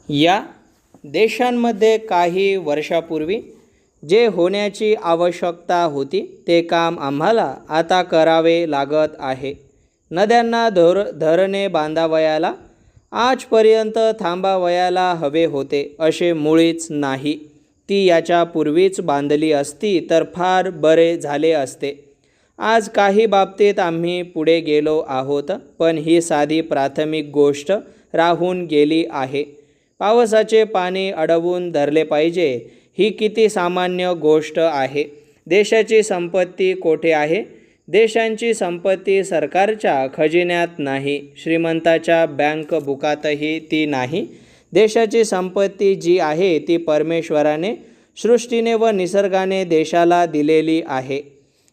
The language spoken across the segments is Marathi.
या देशांमध्ये काही वर्षापूर्वी जे होण्याची आवश्यकता होती ते काम आम्हाला आता करावे लागत आहे. नद्यांना धरणे बांधावयाला आजपर्यंत थांबावयाला हवे होते असे मुळीच नाही. ती याच्यापूर्वीच बांधली असती तर फार बरे झाले असते. आज काही बाबतीत आम्ही पुढे गेलो आहोत, पण ही साधी प्राथमिक गोष्ट राहून गेली आहे. पावसाचे पाणी अडवून धरले पाहिजे ही किती सामान्य गोष्ट आहे. देशाची संपत्ती कोठे आहे? देशांची संपत्ती सरकारच्या खजिन्यात नाही, श्रीमंताच्या बँक बुकातही ती नाही. देशाची संपत्ती जी आहे ती परमेश्वराने, सृष्टीने व निसर्गाने देशाला दिलेली आहे.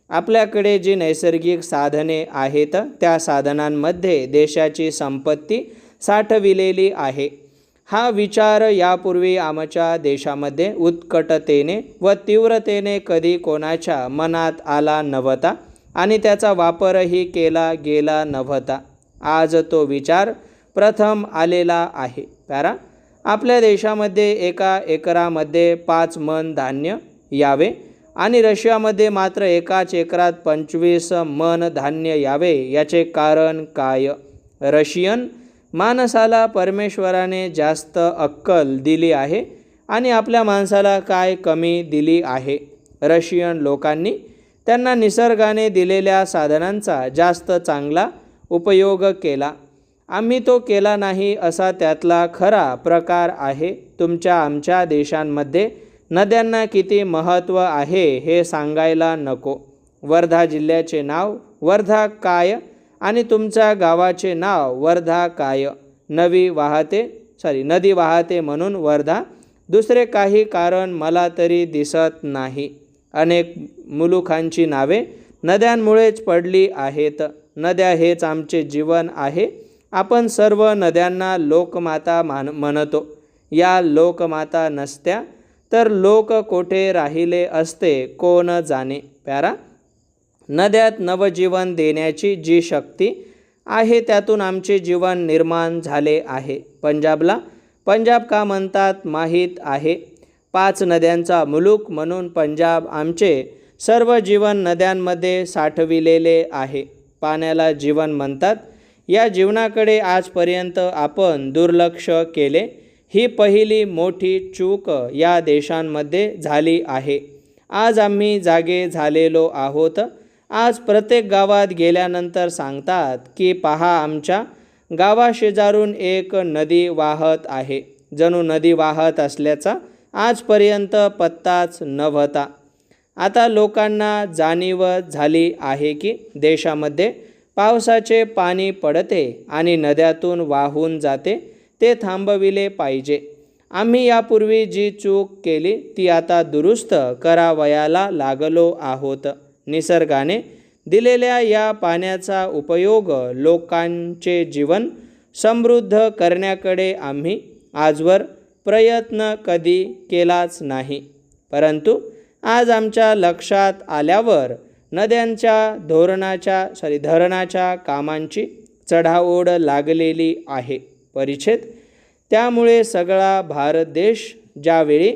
आपल्याकडे जी नैसर्गिक साधने आहेत त्या साधनांमध्ये देशाची संपत्ती साठविलेली आहे. हा विचार यापूर्वी आमच्या देशामध्ये उत्कटतेने व तीव्रतेने कधी कोणाच्या मनात आला नव्हता आणि त्याचा वापरही केला गेला नव्हता. आज तो विचार प्रथम आलेला आहे. आपल्या देशामध्ये 1 एकरामध्ये 5 मन धान्य यावे आणि रशियामध्ये मात्र 1 एकरात 25 मन धान्य यावे. याचे कारण काय? रशियन माणसाला परमेश्वराने जास्त अक्कल दिली आहे आणि आपल्या माणसाला काय कमी दिली आहे? रशियन लोकांनी त्यांना निसर्गाने दिलेल्या साधनांचा जास्त चांगला उपयोग केला. आम्ही तो केला नाही असा त्यातला खरा प्रकार आहे. आमच्या देशांमध्ये नद्यांना किती महत्त्व आहे हे सांगायला नको. वर्धा जिल्ह्याचे नाव वर्धा काय आणि तुमच्या गावाचे नाव वर्धा काय? नदी वाहते म्हणून वर्धा. दुसरे काही कारण मला तरी दिसत नाही. अनेक मुलुखांची नावे नद्यांमुळेच पडली आहेत. नद्या हेच आमचे जीवन आहे. आपण सर्व नद्यांना लोकमाता म्हणतो. या लोकमाता नसत्या तर लोक कोठे राहिले असते कोण जाणे. नद्यात नवजीवन देण्याची जी शक्ती आहे त्यातून आमचे जीवन निर्माण झाले आहे. पंजाबला पंजाब का म्हणतात माहीत आहे? 5 नद्यांचा मुलूक म्हणून पंजाब. आमचे सर्व जीवन नद्यांमध्ये साठविलेले आहे. पाण्याला जीवन म्हणतात. या जीवनाकडे आजपर्यंत आपण दुर्लक्ष केले. ही पहिली मोठी चूक या देशांमध्ये झाली आहे. आज आम्ही जागे झालेलो आहोत. आज प्रत्येक गावात गेल्यानंतर सांगतात की पहा, आमच्या गावाशेजारून एक नदी वाहत आहे. जणू नदी वाहत असल्याचा आजपर्यंत पत्ताच नव्हता. आता लोकांना जाणीव झाली आहे की देशामध्ये पावसाचे पाणी पडते आणि नद्यातून वाहून जाते, ते थांबविले पाहिजे. आम्ही यापूर्वी जी चूक केली ती आता दुरुस्त करावयाला लागलो आहोत. निसर्गाने दिलेल्या या पाण्याचा उपयोग लोकांचे जीवन समृद्ध करण्याकडे आम्ही आजवर प्रयत्न कधी केलाच नाही. परंतु आज आमच्या लक्षात आल्यावर नद्यांच्या धरणाच्या कामांची चढाओढ लागलेली आहे. परिच्छेद. त्यामुळे सगळा भारत देश ज्यावेळी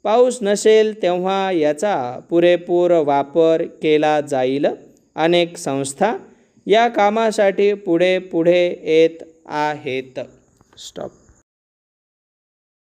पाऊस नसेल तेव्हा याचा पुरेपूर वापर केला जाईल. अनेक संस्था या कामासाठी पुढे येत आहेत. स्टॉप.